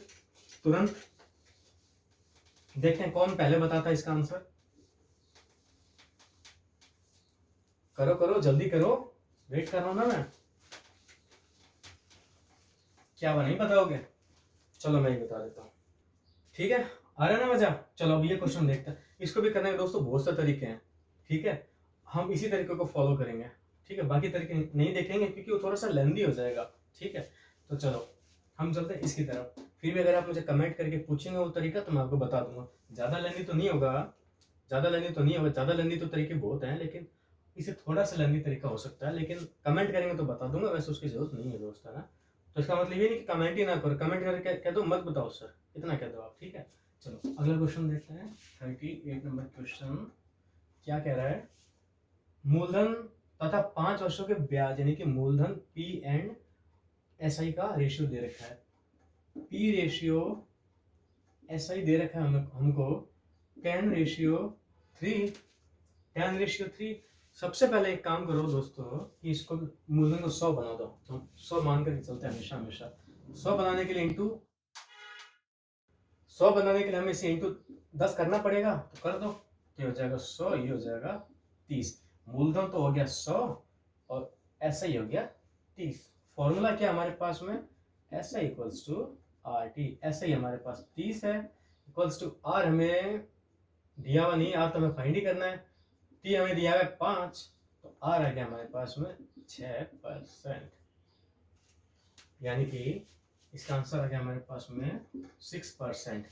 S1: तुरंत। देखते हैं कौन पहले बताता है इसका आंसर। करो करो जल्दी करो, वेट कर रहा हूं ना मैं। क्या वो नहीं बताओगे, चलो मैं ही बता देता हूँ, ठीक है। आ रहा है ना मजा। चलो अब ये क्वेश्चन देखते हैं। इसको भी करने के दोस्तों बहुत से तरीके हैं, ठीक है। हम इसी तरीके को फॉलो करेंगे, ठीक है। बाकी तरीके नहीं देखेंगे क्योंकि वो थोड़ा सा लेंदी हो जाएगा, ठीक है। तो चलो हम चलते हैं इसकी तरफ। फिर भी अगर आप मुझे कमेंट करके पूछेंगे वो तरीका, तो मैं आपको बता दूंगा। ज़्यादा लेंदी तो नहीं होगा, ज़्यादा लेंदी तो तरीके बहुत हैं, लेकिन इसे थोड़ा सा लेंदी तरीका हो सकता है, लेकिन कमेंट करेंगे तो बता दूंगा। वैसे उसकी जरूरत नहीं है दोस्त, है ना। तो इसका मतलब ये नहीं कि कमेंट ही ना करो, कमेंट करके कह दो मत बताओ सर, इतना कह दो आप, ठीक है। चलो अगला क्वेश्चन देखते हैं। 38 नंबर क्वेश्चन क्या कह रहा है, मूलधन तथा 5 वर्षों के ब्याज, यानी कि मूलधन P/SI का रेशियो दे रखा है। P रेशियो SI दे रखा है हमको 10:3। सबसे पहले एक काम करो दोस्तों, कि इसको मूलधन को 100 बना दो। तो 100 मान करके चलते हैं हमेशा हमेशा। 100 बनाने के लिए हमें इसे इंटू 10 करना पड़ेगा, तो कर दो। तो हो जाएगा 100, ये हो जाएगा 30। मूलधन तो हो गया 100 और SI हो गया 30। फॉर्मूला क्या हमारे पास में, SI equals to RT। SI हमारे पास 30 है, इक्वल्स टू R हमें दिया हुआ नहीं, R तो हमें फाइंड ही करना है। T हमें दिया हुआ है 5, तो R आ गया हमारे पास में 6%, यानी कि इसका आंसर आ गया हमारे पास में 6%।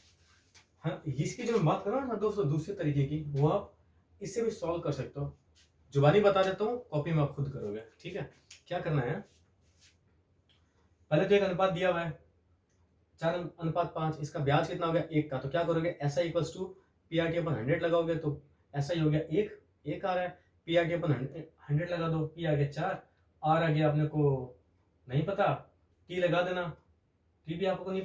S1: हाँ, इसकी जो मैं बात कर रहा हूँ ना दोस्तों दूसरे तरीके की, वो आप इससे भी सॉल्व कर सकते हो। जुबानी बता देता हूँ, कॉपी में आप खुद करोगे, ठीक है। क्या करना है, पहले तो एक अनुपात दिया हुआ है 4:5। इसका ब्याज कितना हो गया 1 का, तो क्या करोगे, SI इक्वल्स टू PRT/100 लगाओगे, तो SI हो गया 1 आ रहा है, PRT/100 लगा दो, P आ गया 4, R आ गया अपने को नहीं पता, T लगा देना, T भी आपको नहीं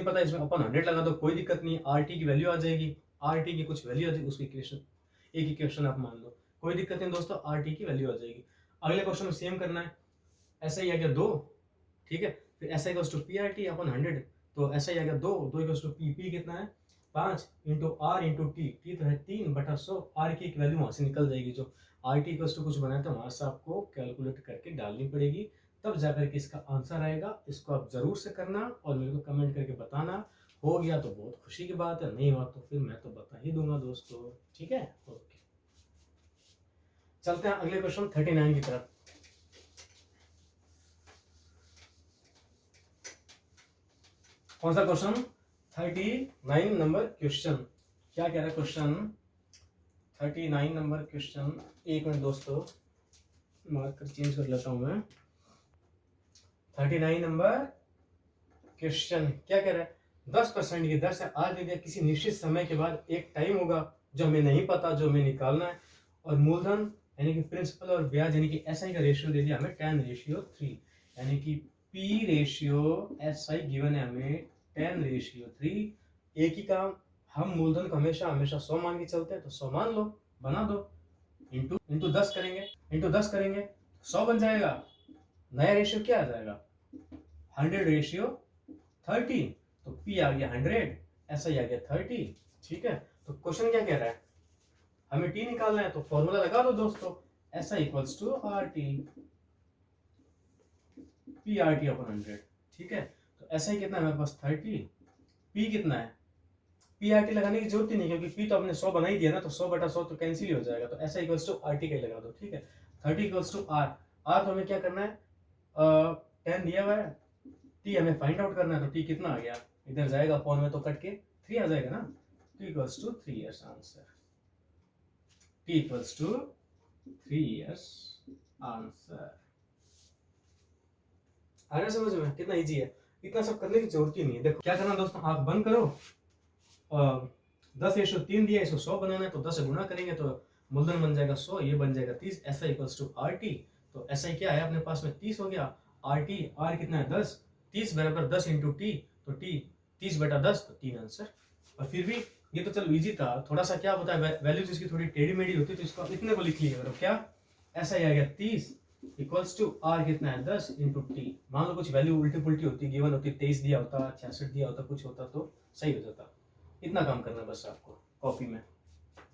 S1: पता, इसमें अपन 100 लगा दो, कोई दिक्कत नहीं है। RT की वैल्यू आ जाएगी, RT की कुछ वैल्यू आ जाएगी, उसकी एक इक्वेशन आप मान लो, कोई दिक्कत नहीं दोस्तों, RT की वैल्यू आ जाएगी। अगले क्वेश्चन में सेम करना है, ऐसा ही आ गया 2, ठीक है। फिर ऐसा equals to P R T upon 100, तो ऐसा ही आ गया 2 इक्वल्स टू पी, पी कितना है 5 into R into T, T तो है 3/100, आर की एक वैल्यू वहाँ से निकल जाएगी, जो आर टी इक्वल्स टू कुछ बनाए तो वहाँ से आपको कैलकुलेट करके डालनी पड़ेगी, तब जाकर के इसका आंसर आएगा। इसको आप जरूर से करना और मेरे को कमेंट करके बताना। हो गया तो बहुत खुशी की बात है, नहीं हुआ तो फिर मैं तो बता ही दूंगा दोस्तों, ठीक है। ओके, चलते हैं अगले क्वेश्चन 39 की तरफ। कौन सा क्वेश्चन? 39 number question. क्या कह रहा है क्वेश्चन? 39 नंबर क्वेश्चन, एक मिनट दोस्तों, मार्कर चेंज कर लेता हूं मैं। 39 नंबर क्वेश्चन क्या कह रहा है? 10% की दर से आज दे दिया किसी निश्चित समय के बाद एक टाइम होगा जो हमें नहीं पता, जो हमें निकालना है, और मूलधन यानी कि प्रिंसिपल और ब्याज यानी कि एसआई का रेशियो दे दिया हमें 10:3, यानी कि पी रेशियो एसआई गिवन है हमें 10:3। एक ही काम, हम मूलधन को हमेशा हमेशा 100 मान के चलते हैं, तो 100 मान लो, बना दो, इंटू 10 करेंगे, 100 बन जाएगा। नया रेशियो क्या आ जाएगा? 100:13, तो P आ गया 100, ऐसा ही आ गया 30, ठीक है। तो क्वेश्चन क्या कह रहा है? हमें T निकालना है, तो फॉर्मूला लगा दो दोस्तों, ऐसा equals to R T, P R T upon 100, ठीक है। तो ऐसा ही कितना है हमारे पास 30, P कितना है? पी आर टी लगाने की जरूरत ही नहीं, क्योंकि P तो हमने 100 बना ही दिया ना, तो 100/100 तो कैंसिल ही हो जाएगा, तो ऐसा इक्वल्स टू आर टी का लगा दो, ठीक है। 30 इक्वल्स टू आर, आर तो हमें क्या करना है, 10 दिया हुआ है, टी हमें फाइंड आउट करना है, तो टी कितना आ गया, इधर जाएगा अपॉन में तो कट के 3 आ जाएगा ना, T equals to 3 years answer, T equals to 3 years answer. आ रहा समझ में? कितना इजी है, इतना सब करने की जरूरत ही नहीं है। देखो क्या करना दोस्तों, आंख बंद करो, 10:3 दिया, इसको 100 बनाना है, तो 10 से गुणा करेंगे तो मूलधन बन जाएगा 100, ये बन जाएगा 30, ऐसा इक्वल्स टू आर टी। तो ऐसा ही क्या है अपने पास में 30 हो गया, आर टी, आर कितना है 10, 30 बराबर 10 इंटू टी, तो टी 30/10, तो 3 आंसर। और फिर भी ये तो चलो इजी था, थोड़ा सा क्या होता है वैल्यूज इसकी थोड़ी टेढ़ी मेढ़ी होती है, तो इसको इतने को लिख लिया करो, क्या ऐसा ही आ गया 30 इक्वल्स टू आर कितना है 10 इंटू टी। मान लो कुछ वैल्यू उल्टी पुल्टी होती, गिवन होती, 23 दिया होता, 66 दिया होता, कुछ होता तो सही हो जाता। इतना काम करना बस आपको कॉपी में,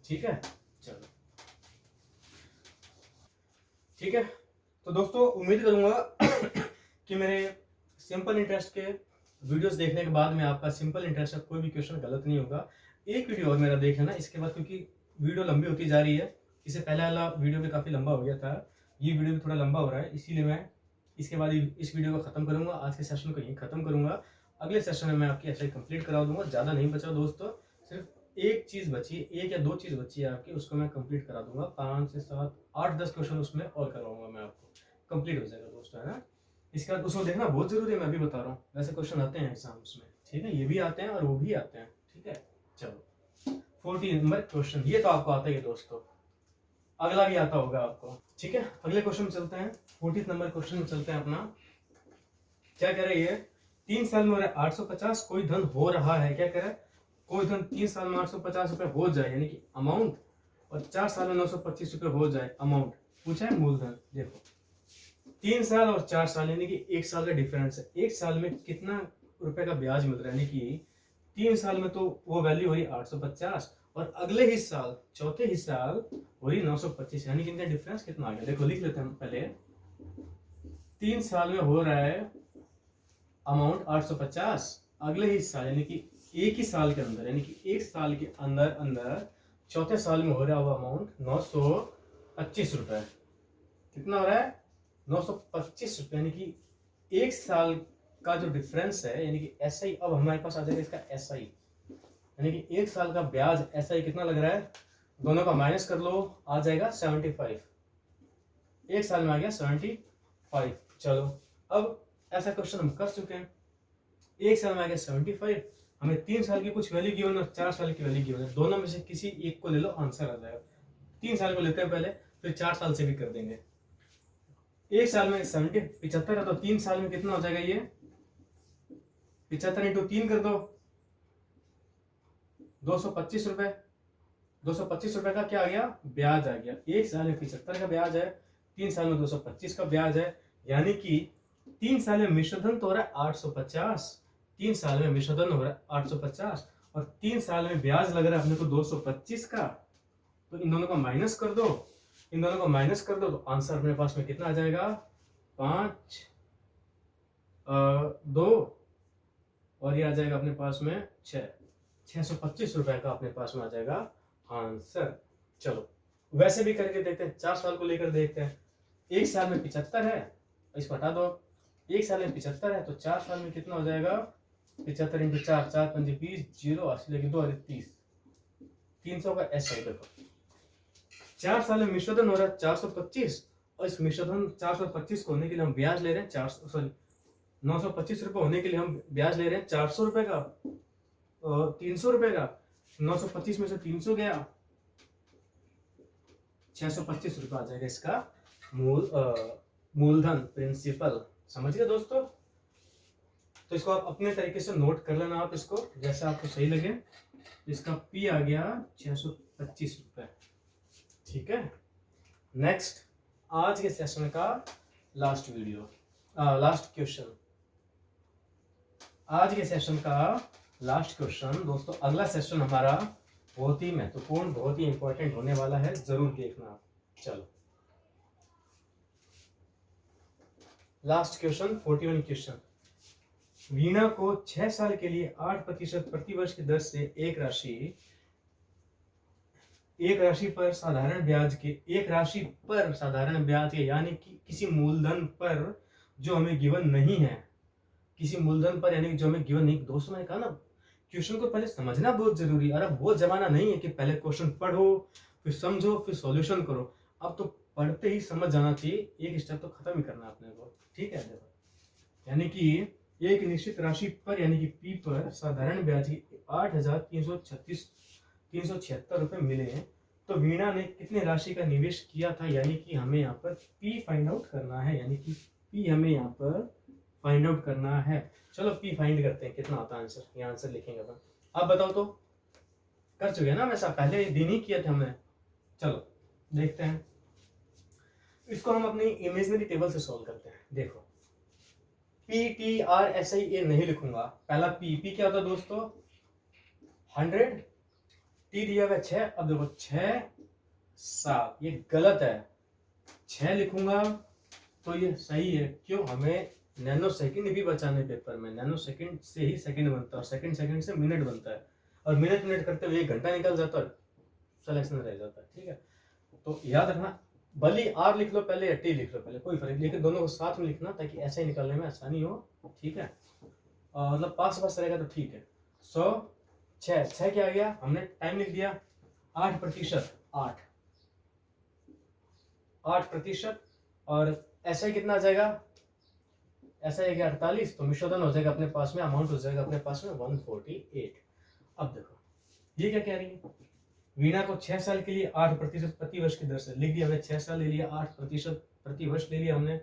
S1: ठीक है। चलो ठीक है, तो दोस्तों उम्मीद करूंगा कि मेरे सिंपल इंटरेस्ट के वीडियोस देखने के बाद में आपका सिंपल इंटरेस्ट का कोई भी क्वेश्चन गलत नहीं होगा। एक वीडियो और मेरा देख लेना इसके बाद, क्योंकि वीडियो लंबी होती जा रही है, इससे पहले वाला वीडियो भी काफ़ी लंबा हो गया था, ये वीडियो भी थोड़ा लंबा हो रहा है, इसीलिए मैं इसके बाद इस वीडियो को ख़त्म करूँगा, आज के सेशन को यहीं ख़त्म करूँगा। अगले सेशन में मैं आपकी एसआई कंप्लीट करा दूंगा, ज़्यादा नहीं बचा दोस्तों, सिर्फ एक चीज़ बची है, 1 या 2 चीज़ बची है आपकी, उसको मैं कंप्लीट करा दूंगा, 5 से 7 8-10 क्वेश्चन उसमें और करवाऊंगा मैं आपको, कंप्लीट हो जाएगा दोस्तों, है ना। इसके बाद उसको देखना बहुत जरूरी है, मैं अभी बता रहा हूँ, वैसे क्वेश्चन आते हैं एग्जाम उसमें, ठीक है, ये भी आते हैं और वो भी आते हैं, ठीक है। चलो 40 नंबर क्वेश्चन, ये तो आपको आता ही है दोस्तों, अगला भी आता होगा आपको, ठीक है। अगले क्वेश्चन में चलते हैं, 40 नंबर क्वेश्चन में चलते हैं अपना। क्या कह रही है, 3 साल में हो रहा है 850, कोई धन हो रहा है, क्या कह रहा है, कोई धन 3 साल में 850 रुपए हो जाए, यानी कि अमाउंट, और 4 साल में 925 रुपए हो जाए अमाउंट, पूछा है मूलधन। देखो 3 साल और 4 साल यानी कि 1 साल का डिफरेंस है, 1 साल में कितना रुपए का ब्याज मिल रहा है, यानी कि 3 साल में तो वो वैल्यू हो रही 850, और अगले ही साल चौथे ही साल हो रही 925, यानी कि इनका डिफरेंस कितना आ गया, देखो लिख लेते हैं पहले। 3 साल में हो रहा है अमाउंट 850, अगले ही साल यानी कि एक ही साल के अंदर, यानी कि 1 साल के अंदर अंदर चौथे साल में हो रहा है वो अमाउंट 925 रुपए। कितना हो रहा है 925 रुपए, यानी कि 1 साल का जो डिफरेंस है, यानी कि एसआई अब हमारे पास आ जाएगा इसका एसआई, यानी कि 1 साल का ब्याज एसआई कितना लग रहा है, दोनों का माइनस कर लो, आ जाएगा 75, 1 साल में आ गया 75। चलो अब ऐसा क्वेश्चन हम कर चुके हैं, 1 साल में आ गया 75, हमें 3 साल की कुछ वैल्यू गिवन और 4 साल की वैल्यू गिवन है, दोनों में से किसी एक को ले लो, आंसर आ जाएगा। 3 साल को लेते हैं पहले, फिर 4 साल से भी कर देंगे। 1 साल में 75 है, तो 3 साल में कितना हो जाएगा, ये 75 इंटू 3 कर दो, 225 रुपए, 225 रुपए का क्या आ गया, ब्याज आ गया। 1 साल में 75 का ब्याज है, 3 साल में 225 का ब्याज है, यानी कि 3 साल में मिश्रधन तो हो रहा है 850, 3 साल में मिश्रधन हो रहा है 850 और 3 साल में ब्याज लग रहा है अपने को 225 का। तो इन दोनों को माइनस कर दो, इन दोनों को माइनस कर दो, तो आंसर अपने पास में कितना आ जाएगा, 5 2 और ये आ जाएगा अपने पास में 625 रुपए का अपने पास में आ जाएगा आंसर। चलो वैसे भी करके देखते हैं, 4 साल को लेकर देखते हैं। 1 साल में 75 है, इसको हटा दो। 1 साल में 75 है तो 4 साल में कितना हो जाएगा, 75 इंटू 4, 4 पंजे 20, 0 80 लगे 2 30, 300 का ऐसा ही देखो। 4 साल में मिश्रधन हो रहा है 425 और इस मिश्रधन 425 को होने के लिए हम ब्याज ले रहे हैं 400, सॉरी 925 रुपए होने के लिए हम ब्याज ले रहे हैं 400 रुपए का, 300 रुपए का। 925 में से 300 गया, 625 रुपए आ जाएगा इसका मूलधन, प्रिंसिपल। समझ गए दोस्तों? तो इसको आप अपने तरीके से नोट कर लेना, आप इसको जैसा आपको सही लगे। इसका पी आ गया 625 रुपए। ठीक है, नेक्स्ट आज के सेशन का लास्ट वीडियो, लास्ट क्वेश्चन, आज के सेशन का लास्ट क्वेश्चन दोस्तों। अगला सेशन हमारा बहुत ही महत्वपूर्ण, बहुत ही इंपॉर्टेंट होने वाला है, जरूर देखना आप। चलो लास्ट क्वेश्चन, 41 क्वेश्चन। वीणा को 6 साल के लिए 8% प्रतिवर्ष की दर से एक राशि पर साधारण ब्याज के, एक राशि पर साधारण ब्याज के, यानी कि किसी मूलधन पर जो हमें गिवन नहीं है, किसी मूलधन पर यानी कि जो हमें गिवन नहीं। दोस्तों मैंने कहा ना, क्वेश्चन को पहले समझना बहुत जरूरी है। अब वो जमाना नहीं है कि पहले क्वेश्चन पढ़ो फिर समझो फिर सॉल्यूशन करो। अब तो पढ़ते ही समझ जाना चाहिए, एक स्टेप तो खत्म ही करना अपने को। ठीक है, देखो यानी कि एक निश्चित राशि पर यानी कि पी पर साधारण ब्याज की 8,376 रुपए मिले हैं। तो वीणा ने कितने राशि का निवेश किया था, यानी कि हमें यहाँ पर पी फाइंड आउट करना है, यानी कि पी हमें यहाँ पर फाइंड आउट करना है। चलो पी फाइंड करते हैं, कितना आता है आंसर, ये आंसर लिखेंगे अपन। आप बताओ तो, कर चुके ना वैसा, पहले दिन ही किया था हमने। चलो देखते हैं, इसको हम अपनी इमेजिनरी टेबल से सॉल्व करते हैं। देखो P T R S I A नहीं लिखूंगा, पहला पी, पी क्या होता है दोस्तों 100, टी दिया हुआ 6। अब देखो 6 7, ये गलत है, 6 लिखूंगा तो ये सही है। क्यों, हमें नैनो सेकंड भी बचाने पेपर में, नैनो सेकंड से ही सेकंड बनता है और सेकंड से मिनट बनता है, और मिनट करते हुए 1 घंटा निकल जाता है, सिलेक्शन रह जाता है। ठीक है, तो याद रखना, भले आर लिख लो पहले या टी लिख लो पहले, कोई फर्क, लेकिन दोनों को साथ में लिखना ताकि ऐसे ही निकालने में आसानी हो। ठीक है, मतलब पास रहेगा तो ठीक है। 100 6 क्या आ गया, हमने टाइम लिख दिया 8%, 8%, और ऐसा ही कितना आ जाएगा, ऐसा है कि 48, तो मिश्रधन हो जाएगा अपने पास में, अमाउंट हो जाएगा अपने पास में 148। अब देखो ये क्या कह रही है, वीणा को 6 साल के लिए 8% प्रति वर्ष की दर से, लिख दिया हमने 6 साल ले लिया, 8% प्रति वर्ष ले लिया हमने।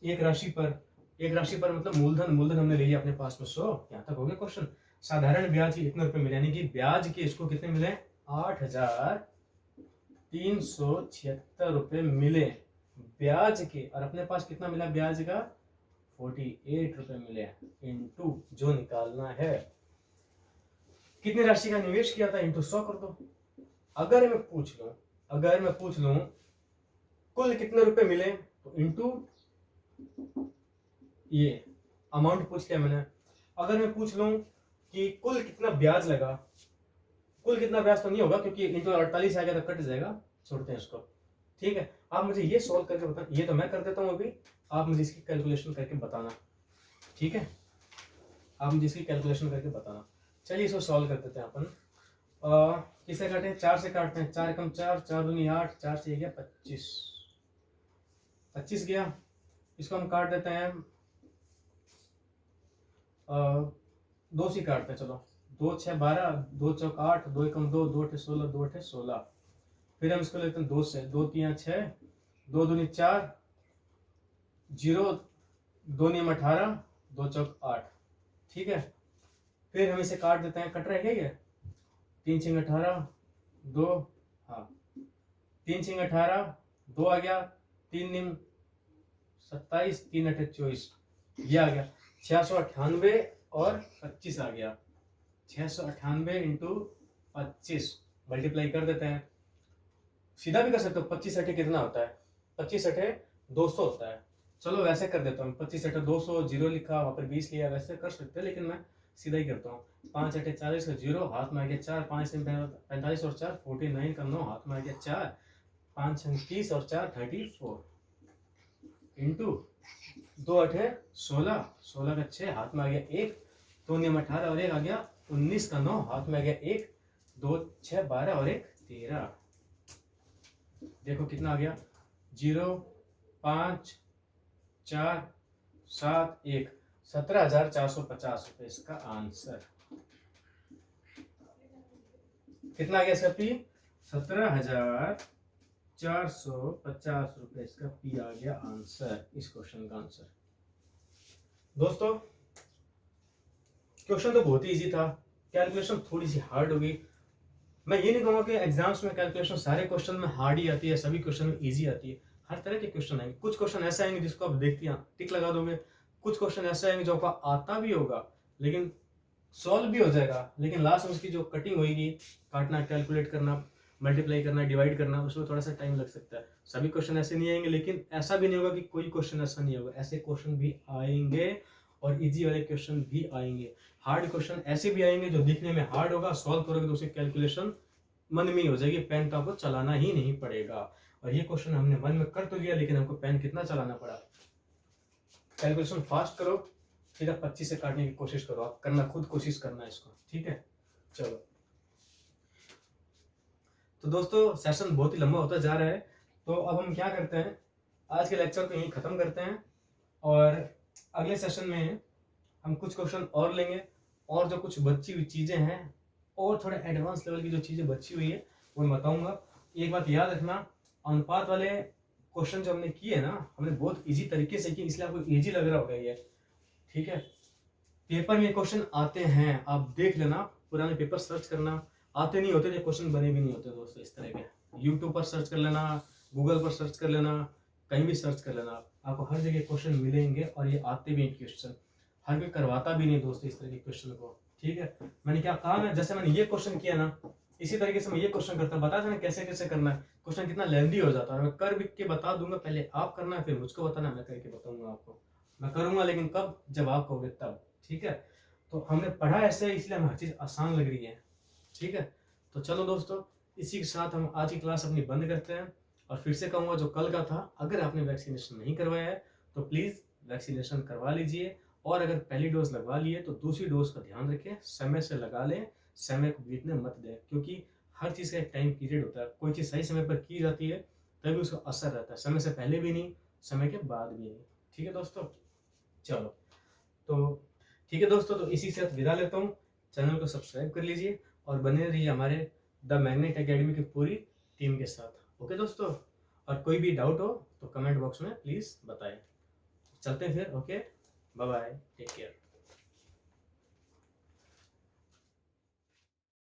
S1: एक राशि पर मतलब मूलधन हमने ले लिया अपने पास में 100। यहाँ तक हो गया क्वेश्चन। साधारण ब्याज के इतने रुपए मिले, यानी कि ब्याज के इसको कितने मिले, 8,376 रुपए मिले ब्याज के, और अपने पास कितना मिला ब्याज का, 48 रुपए मिले, इनटू जो निकालना है कितनी राशि का निवेश किया था इनटू 100 कर दो। अगर मैं पूछ लूं कुल कितने रुपए मिले, तो इनटू ये अमाउंट पूछ लिया मैंने। अगर मैं पूछ लूं कि कुल कितना ब्याज लगा, कुल कितना ब्याज तो नहीं होगा क्योंकि इनटू 48 आ गया तो कट जाएगा, छोड़ते हैं इसको। ठीक है, आप मुझे ये सॉल्व करके बताना, ये तो मैं कर देता हूं अभी, आप मुझे इसकी कैलकुलेशन करके बताना। ठीक है, आप मुझे इसकी कैलकुलेशन करके बताना। चलिए इसको सॉल्व कर देते हैं अपन। किसे काटे, 4 से काटते हैं, 4 कम 4, 4 दूनी 8, 4 से गया 25 गया। इसको हम काट देते हैं, 2 से काटते हैं। चलो 2 6 12, 2 चौक 8, 2 कम 2, 2 8 16, 2 8 16। फिर हम इसको लेते हैं 2 से, 2 3 6, 2 दूनी 4, 0 2 नियम 18, 2 चौक 8। ठीक है, फिर हम इसे काट देते हैं, कट रहा है क्या ये, 3 6 18, 2, हाँ 3 6 18, 2 आ गया, 3 नियम 27 3 8 24, ये आ गया 698 और 25 आ गया। 698 इंटू 25 मल्टीप्लाई कर देते हैं, सीधा भी कर सकते हो। 25 अठे कितना होता है? 25 अठे 200 होता है। चलो वैसे कर देता हूँ, 25 अठे 200, जीरो लिखा वहाँ पर 20 लिया, वैसे कर सकते हैं, लेकिन मैं सीधा ही करता हूँ। 5 अठे 40 का जीरो, हाथ में आ गया 4, 5 45 और 4 49 का 9, हाथ में आ गया 4, 5 30 और 4 34 इंटू 2 अठे 16, 16 का 6, हाथ में आ गया 1, 2 नियम 18 और 1 आ गया 19 का 9, हाथ में आ गया 1, 2 6 12 और 1 13। देखो कितना आ गया, 0 5 4 7 1, 17,450 रुपए इसका आंसर। कितना आ गया इसका पी? 17,450 रुपए इसका पी आ गया आंसर, इस क्वेश्चन का आंसर। दोस्तों क्वेश्चन तो बहुत ही इजी था, कैलकुलेशन थोड़ी सी हार्ड होगी। मैं ये नहीं कहूँगा कि एग्जाम्स में कैलकुलेशन सारे क्वेश्चन में हार्ड ही आती है, सभी क्वेश्चन में इजी आती है। हर तरह के क्वेश्चन आएंगे, कुछ क्वेश्चन ऐसे आएंगे जिसको आप देखते हैं टिक लगा दोगे, कुछ क्वेश्चन ऐसे आएंगे जो आपको आता भी होगा लेकिन सॉल्व भी हो जाएगा, लेकिन लास्ट में उसकी जो कटिंग होगी, काटना, कैलकुलेट करना, मल्टीप्लाई करना, डिवाइड करना, उसमें थोड़ा सा टाइम लग सकता है। सभी क्वेश्चन ऐसे नहीं आएंगे, लेकिन ऐसा भी नहीं होगा कि कोई क्वेश्चन ऐसा नहीं होगा, ऐसे क्वेश्चन भी आएंगे और इजी वाले क्वेश्चन भी आएंगे। हार्ड क्वेश्चन ऐसे भी आएंगे जो दिखने में हार्ड होगा, सॉल्व करोगे तो उसकी कैलकुलेशन मन में ही हो जाएगी, पेन तो आपको चलाना ही नहीं पड़ेगा। और ये क्वेश्चन हमने मन में कर तो लिया, लेकिन हमको पेन कितना चलाना पड़ा। कैलकुलेशन फास्ट करो, सीधा 25 से काटने की कोशिश करो, आप करना, खुद कोशिश करना इसको, ठीक है। चलो तो दोस्तों सेशन बहुत ही लंबा होता जा रहा है, तो अब हम क्या करते हैं, आज के लेक्चर को यहीं खत्म करते हैं और अगले सेशन में हम कुछ क्वेश्चन और लेंगे, और जो कुछ बची हुई चीजें हैं और थोड़े एडवांस लेवल की जो चीजें बची हुई है वो मैं बताऊंगा। एक बात याद रखना, अनुपात वाले क्वेश्चन जो हमने किए ना, हमने बहुत इजी तरीके से किए, इसलिए आपको इजी लग रहा होगा ये, ठीक है। पेपर में क्वेश्चन आते हैं, आप देख लेना, पुराने पेपर सर्च करना, आते नहीं होते तो क्वेश्चन बने भी नहीं होते दोस्तों इस तरह के। यूट्यूब पर सर्च कर लेना, गूगल पर सर्च कर लेना, कहीं भी सर्च कर लेना, आपको हर जगह क्वेश्चन मिलेंगे और ये आते भी क्वेश्चन, हर कोई करवाता भी नहीं दोस्तों इस तरह के क्वेश्चन को, ठीक है। मैंने क्या कहा ना, जैसे मैंने ये क्वेश्चन किया ना, इसी तरीके से मैं ये क्वेश्चन करता, बता देना कैसे कैसे करना है, क्वेश्चन कितना लेंदी हो जाता है। मैं कर भी के बता दूंगा, पहले आप करना है फिर मुझको बताना, मैं करके बताऊंगा आपको। मैं करूंगा लेकिन कब, जब आप कहोगे तब, ठीक है। तो हमने पढ़ा ऐसे, इसलिए हमें हर चीज आसान लग रही है, ठीक है। तो चलो दोस्तों, इसी के साथ हम आज की क्लास अपनी बंद करते हैं। और फिर से कहूँगा, जो कल का था, अगर आपने वैक्सीनेशन नहीं करवाया है तो प्लीज़ वैक्सीनेशन करवा लीजिए, और अगर पहली डोज लगवा ली है तो दूसरी डोज का ध्यान रखें, समय से लगा लें, समय को बीतने मत दें, क्योंकि हर चीज़ का एक टाइम पीरियड होता है। कोई चीज़ सही समय पर की जाती है तभी उसका असर रहता है, समय से पहले भी नहीं, समय के बाद भी नहीं, ठीक है दोस्तों। चलो तो ठीक है दोस्तों, तो इसी के साथ विदा लेता हूँ। चैनल को सब्सक्राइब कर लीजिए और बने रहिए हमारे द मैग्नेट एकेडमी की पूरी टीम के साथ, ओके दोस्तों। और कोई भी डाउट हो तो कमेंट बॉक्स में प्लीज़ बताएं। चलते हैं फिर, okay, bye bye, take care.